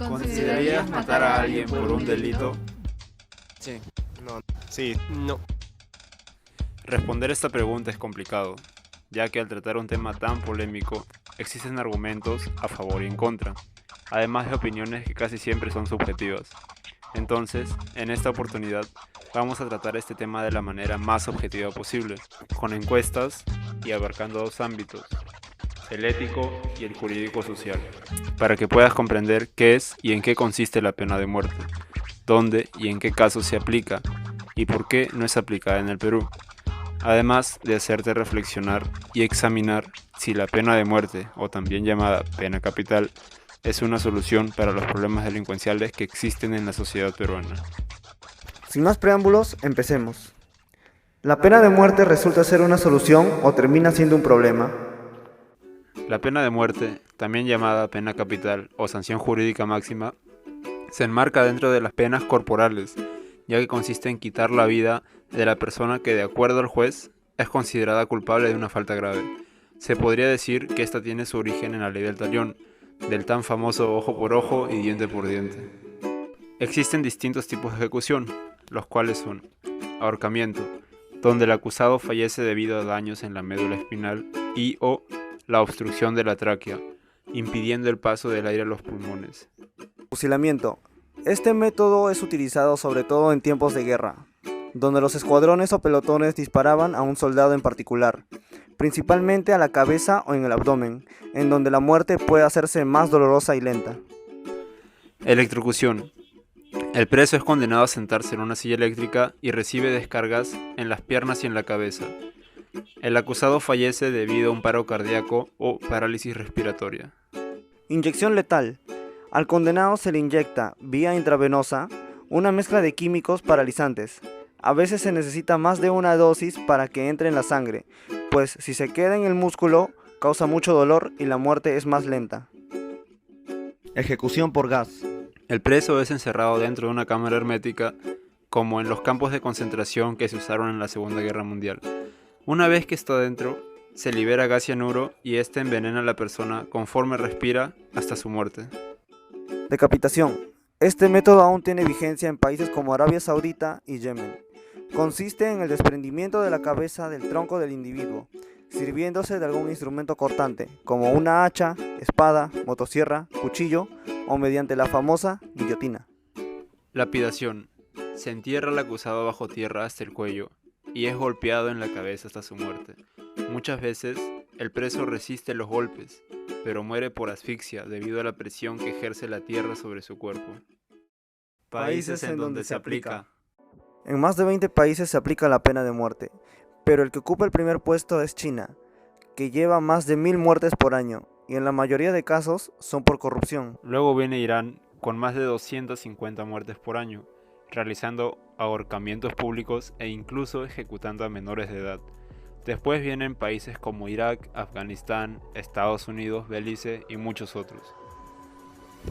¿Considerarías matar a alguien por un delito? Sí. No. Sí. No. Responder esta pregunta es complicado, ya que al tratar un tema tan polémico, existen argumentos a favor y en contra, además de opiniones que casi siempre son subjetivas. Entonces, en esta oportunidad, vamos a tratar este tema de la manera más objetiva posible, con encuestas y abarcando dos ámbitos, el ético y el jurídico-social, para que puedas comprender qué es y en qué consiste la pena de muerte, dónde y en qué casos se aplica, y por qué no es aplicada en el Perú. Además de hacerte reflexionar y examinar si la pena de muerte, o también llamada pena capital, es una solución para los problemas delincuenciales que existen en la sociedad peruana. Sin más preámbulos, empecemos. ¿La pena de muerte resulta ser una solución o termina siendo un problema? La pena de muerte, también llamada pena capital o sanción jurídica máxima, se enmarca dentro de las penas corporales, ya que consiste en quitar la vida de la persona que, de acuerdo al juez, es considerada culpable de una falta grave. Se podría decir que esta tiene su origen en la ley del talión, del tan famoso ojo por ojo y diente por diente. Existen distintos tipos de ejecución, los cuales son ahorcamiento, donde el acusado fallece debido a daños en la médula espinal y o la obstrucción de la tráquea, impidiendo el paso del aire a los pulmones. Fusilamiento. Este método es utilizado sobre todo en tiempos de guerra, donde los escuadrones o pelotones disparaban a un soldado en particular, principalmente a la cabeza o en el abdomen, en donde la muerte puede hacerse más dolorosa y lenta. Electrocución. El preso es condenado a sentarse en una silla eléctrica y recibe descargas en las piernas y en la cabeza. El acusado fallece debido a un paro cardíaco o parálisis respiratoria. Inyección letal. Al condenado se le inyecta, vía intravenosa, una mezcla de químicos paralizantes. A veces se necesita más de una dosis para que entre en la sangre, pues si se queda en el músculo, causa mucho dolor y la muerte es más lenta. Ejecución por gas. El preso es encerrado dentro de una cámara hermética, como en los campos de concentración que se usaron en la Segunda Guerra Mundial. Una vez que está dentro, se libera gas cianuro y este envenena a la persona conforme respira hasta su muerte. Decapitación. Este método aún tiene vigencia en países como Arabia Saudita y Yemen. Consiste en el desprendimiento de la cabeza del tronco del individuo, sirviéndose de algún instrumento cortante, como una hacha, espada, motosierra, cuchillo o mediante la famosa guillotina. Lapidación. Se entierra al acusado bajo tierra hasta el cuello y es golpeado en la cabeza hasta su muerte. Muchas veces, el preso resiste los golpes, pero muere por asfixia debido a la presión que ejerce la tierra sobre su cuerpo. Países en donde se aplica. En más de 20 países se aplica la pena de muerte, pero el que ocupa el primer puesto es China, que lleva más de 1000 muertes por año, y en la mayoría de casos son por corrupción. Luego viene Irán, con más de 250 muertes por año, realizando ahorcamientos públicos e incluso ejecutando a menores de edad. Después vienen países como Irak, Afganistán, Estados Unidos, Belice y muchos otros.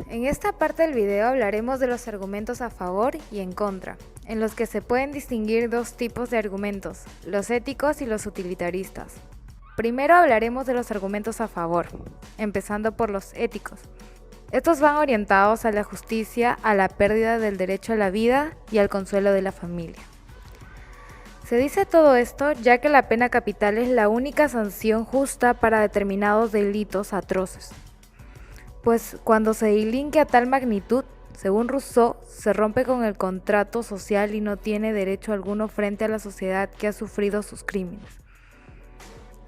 En esta parte del video hablaremos de los argumentos a favor y en contra, en los que se pueden distinguir dos tipos de argumentos, los éticos y los utilitaristas. Primero hablaremos de los argumentos a favor, empezando por los éticos. Estos van orientados a la justicia, a la pérdida del derecho a la vida y al consuelo de la familia. Se dice todo esto ya que la pena capital es la única sanción justa para determinados delitos atroces. Pues cuando se delinque a tal magnitud, según Rousseau, se rompe con el contrato social y no tiene derecho alguno frente a la sociedad que ha sufrido sus crímenes.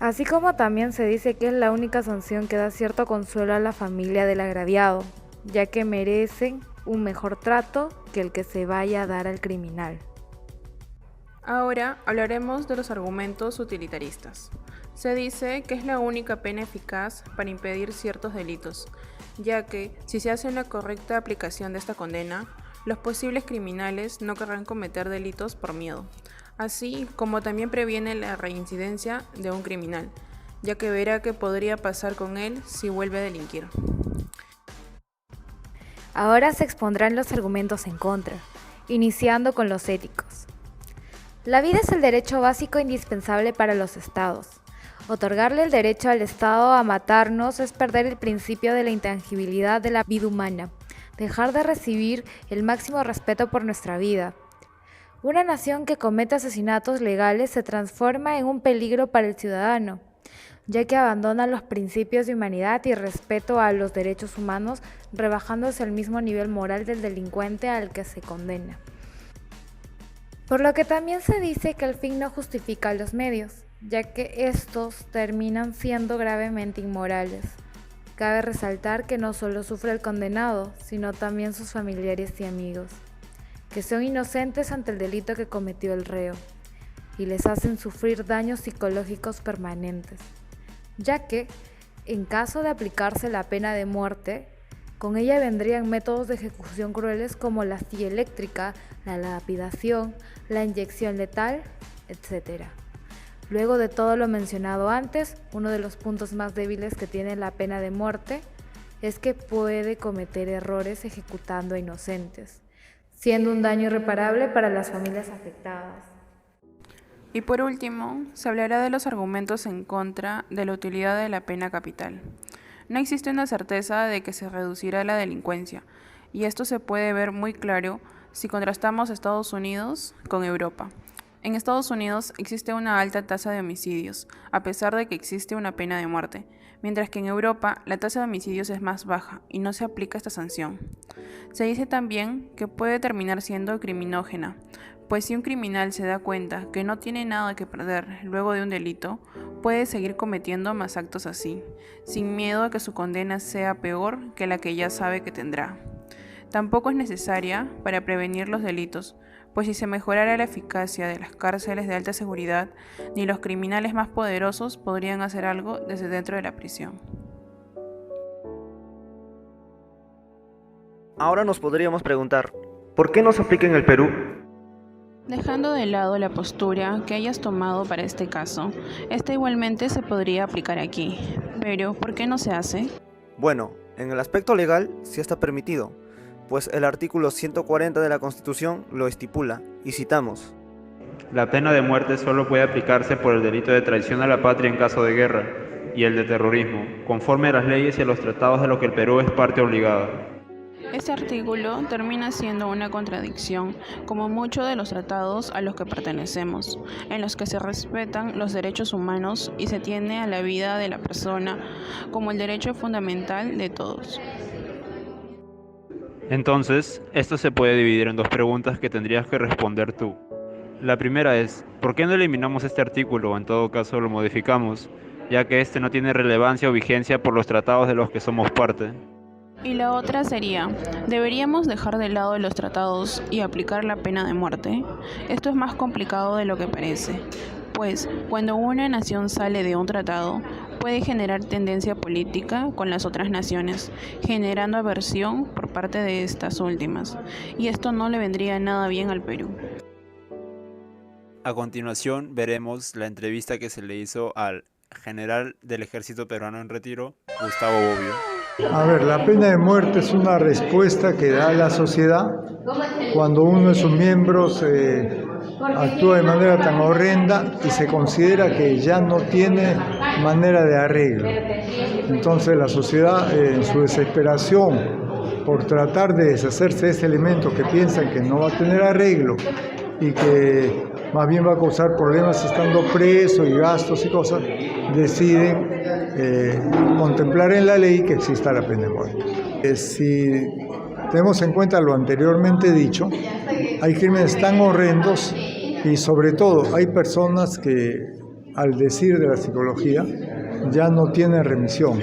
Así como también se dice que es la única sanción que da cierto consuelo a la familia del agraviado, ya que merecen un mejor trato que el que se vaya a dar al criminal. Ahora hablaremos de los argumentos utilitaristas. Se dice que es la única pena eficaz para impedir ciertos delitos, ya que si se hace una correcta aplicación de esta condena, los posibles criminales no querrán cometer delitos por miedo, así como también previene la reincidencia de un criminal, ya que verá qué podría pasar con él si vuelve a delinquir. Ahora se expondrán los argumentos en contra, iniciando con los éticos. La vida es el derecho básico indispensable para los estados. Otorgarle el derecho al Estado a matarnos es perder el principio de la intangibilidad de la vida humana, dejar de recibir el máximo respeto por nuestra vida. Una nación que comete asesinatos legales se transforma en un peligro para el ciudadano, ya que abandona los principios de humanidad y respeto a los derechos humanos, rebajándose al mismo nivel moral del delincuente al que se condena. Por lo que también se dice que el fin no justifica los medios, ya que estos terminan siendo gravemente inmorales. Cabe resaltar que no solo sufre el condenado, sino también sus familiares y amigos, que son inocentes ante el delito que cometió el reo, y les hacen sufrir daños psicológicos permanentes, ya que, en caso de aplicarse la pena de muerte, con ella vendrían métodos de ejecución crueles como la silla eléctrica, la lapidación, la inyección letal, etc. Luego de todo lo mencionado antes, uno de los puntos más débiles que tiene la pena de muerte es que puede cometer errores ejecutando a inocentes, siendo un daño irreparable para las familias afectadas. Y por último, se hablará de los argumentos en contra de la utilidad de la pena capital. No existe una certeza de que se reducirá la delincuencia, y esto se puede ver muy claro si contrastamos Estados Unidos con Europa. En Estados Unidos existe una alta tasa de homicidios, a pesar de que existe una pena de muerte, mientras que en Europa la tasa de homicidios es más baja y no se aplica esta sanción. Se dice también que puede terminar siendo criminógena, pues si un criminal se da cuenta que no tiene nada que perder luego de un delito, puede seguir cometiendo más actos así, sin miedo a que su condena sea peor que la que ya sabe que tendrá. Tampoco es necesaria para prevenir los delitos, pues si se mejorara la eficacia de las cárceles de alta seguridad, ni los criminales más poderosos podrían hacer algo desde dentro de la prisión. Ahora nos podríamos preguntar, ¿por qué no se aplica en el Perú? Dejando de lado la postura que hayas tomado para este caso, esta igualmente se podría aplicar aquí. Pero, ¿por qué no se hace? Bueno, en el aspecto legal sí está permitido, pues el artículo 140 de la Constitución lo estipula, y citamos: La pena de muerte solo puede aplicarse por el delito de traición a la patria en caso de guerra y el de terrorismo, conforme a las leyes y a los tratados de los que el Perú es parte obligada. Este artículo termina siendo una contradicción, como muchos de los tratados a los que pertenecemos, en los que se respetan los derechos humanos y se tiene a la vida de la persona como el derecho fundamental de todos. Entonces, esto se puede dividir en dos preguntas que tendrías que responder tú. La primera es, ¿por qué no eliminamos este artículo o en todo caso lo modificamos, ya que este no tiene relevancia o vigencia por los tratados de los que somos parte? Y la otra sería, ¿deberíamos dejar de lado los tratados y aplicar la pena de muerte? Esto es más complicado de lo que parece, pues cuando una nación sale de un tratado, puede generar tendencia política con las otras naciones, generando aversión por parte de estas últimas, y esto no le vendría nada bien al Perú. A continuación veremos la entrevista que se le hizo al general del Ejército Peruano en retiro, Gustavo Bobbio. A ver, la pena de muerte es una respuesta que da la sociedad cuando uno de sus miembros actúa de manera tan horrenda y se considera que ya no tiene manera de arreglo. Entonces la sociedad, en su desesperación por tratar de deshacerse de ese elemento que piensan que no va a tener arreglo y que más bien va a causar problemas estando preso y gastos y cosas, deciden contemplar en la ley que exista la pena de muerte. Si tenemos en cuenta lo anteriormente dicho, hay crímenes tan horrendos y sobre todo hay personas que, al decir de la psicología, ya no tienen remisión,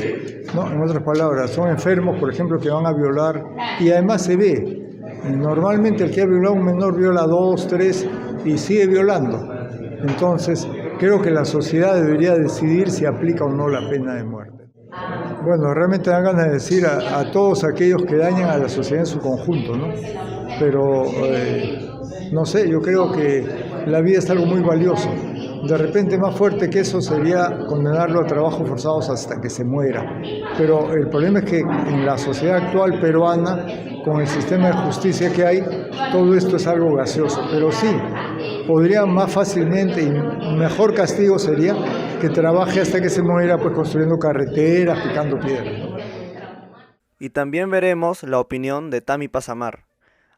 ¿no? En otras palabras, son enfermos, por ejemplo, que van a violar y además se ve. Normalmente el que ha violado a un menor viola 2, 3 y sigue violando. Entonces, creo que la sociedad debería decidir si aplica o no la pena de muerte. Bueno, realmente dan ganas de decir a todos aquellos que dañan a la sociedad en su conjunto, ¿no? Pero, no sé, yo creo que la vida es algo muy valioso. De repente más fuerte que eso sería condenarlo a trabajos forzados hasta que se muera. Pero el problema es que en la sociedad actual peruana, con el sistema de justicia que hay, todo esto es algo gaseoso. Pero sí, podría más fácilmente y mejor castigo sería que trabaje hasta que se muera, pues construyendo carreteras, picando piedras, ¿no? Y también veremos la opinión de Tami Pasamar,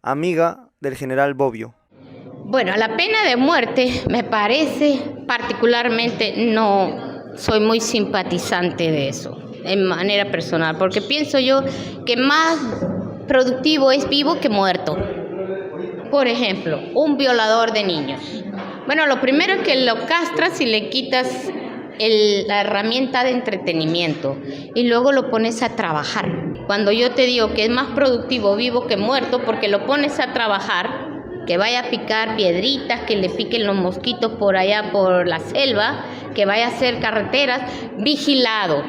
amiga del general Bobbio. Bueno, la pena de muerte me parece particularmente, no soy muy simpatizante de eso, en manera personal, porque pienso yo que más productivo es vivo que muerto. Por ejemplo, un violador de niños. Bueno, lo primero es que lo castras y le quitas la herramienta de entretenimiento y luego lo pones a trabajar. Cuando yo te digo que es más productivo vivo que muerto, porque lo pones a trabajar, que vaya a picar piedritas, que le piquen los mosquitos por allá por la selva, que vaya a hacer carreteras, vigilado,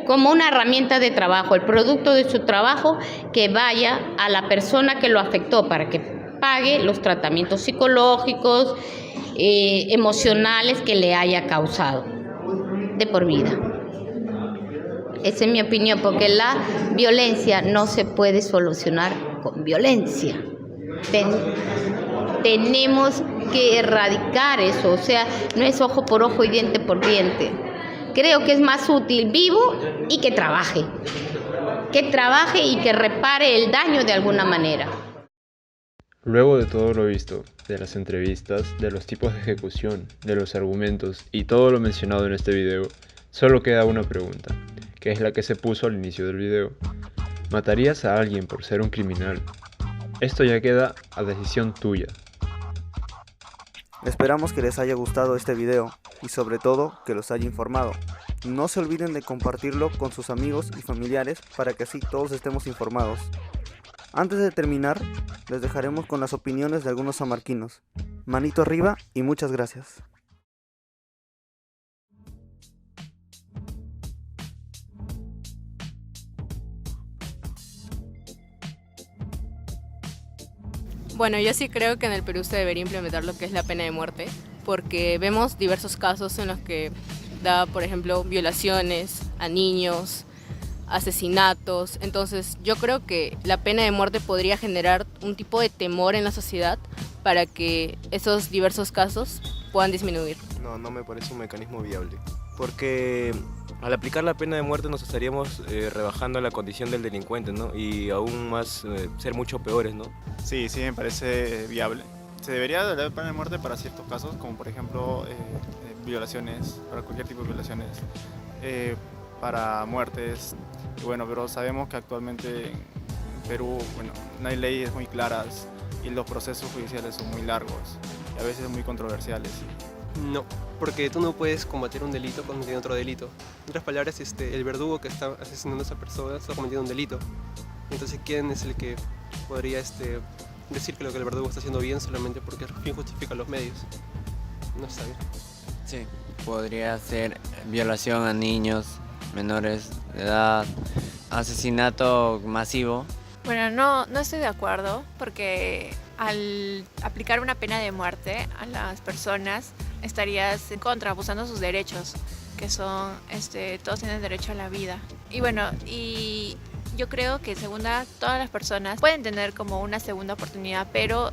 como una herramienta de trabajo, el producto de su trabajo que vaya a la persona que lo afectó para que pague los tratamientos psicológicos, emocionales que le haya causado de por vida. Esa es mi opinión, porque la violencia no se puede solucionar con violencia. Tenemos que erradicar eso, o sea, no es ojo por ojo y diente por diente. Creo que es más útil vivo y que trabaje y que repare el daño de alguna manera. Luego de todo lo visto, de las entrevistas, de los tipos de ejecución, de los argumentos y todo lo mencionado en este video, solo queda una pregunta, que es la que se puso al inicio del video. ¿Matarías a alguien por ser un criminal? Esto ya queda a decisión tuya. Esperamos que les haya gustado este video y sobre todo que los haya informado. No se olviden de compartirlo con sus amigos y familiares para que así todos estemos informados. Antes de terminar, les dejaremos con las opiniones de algunos samarquinos. Manito arriba y muchas gracias. Bueno, yo sí creo que en el Perú se debería implementar lo que es la pena de muerte, porque vemos diversos casos en los que da, por ejemplo, violaciones a niños, asesinatos. Entonces, yo creo que la pena de muerte podría generar un tipo de temor en la sociedad para que esos diversos casos puedan disminuir. No me parece un mecanismo viable, porque al aplicar la pena de muerte nos estaríamos rebajando la condición del delincuente, ¿no? Y aún más ser mucho peores, ¿no? Sí, me parece viable. Se debería dar pena de muerte para ciertos casos, como por ejemplo violaciones, para cualquier tipo de violaciones, para muertes. Y bueno, pero sabemos que actualmente en Perú, no hay leyes muy claras y los procesos judiciales son muy largos y a veces muy controversiales. No, porque tú no puedes combatir un delito cometiendo otro delito. En otras palabras, el verdugo que está asesinando a esa persona está cometiendo un delito. Entonces, ¿quién es el que podría decir que lo que el verdugo está haciendo bien solamente porque el fin justifica los medios? No está bien. Sí, podría ser violación a niños menores de edad, asesinato masivo. Bueno, no estoy de acuerdo, porque al aplicar una pena de muerte a las personas estarías en contra, abusando sus derechos, que son, todos tienen derecho a la vida. Y bueno, y yo creo que todas las personas pueden tener como una segunda oportunidad, pero,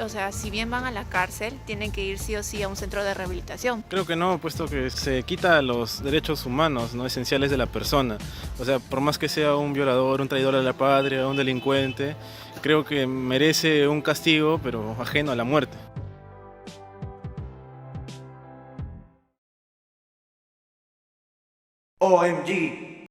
o sea, si bien van a la cárcel, tienen que ir sí o sí a un centro de rehabilitación. Creo que no, puesto que se quita los derechos humanos, ¿no?, esenciales de la persona. O sea, por más que sea un violador, un traidor a la patria, un delincuente, creo que merece un castigo, pero ajeno a la muerte. OMG.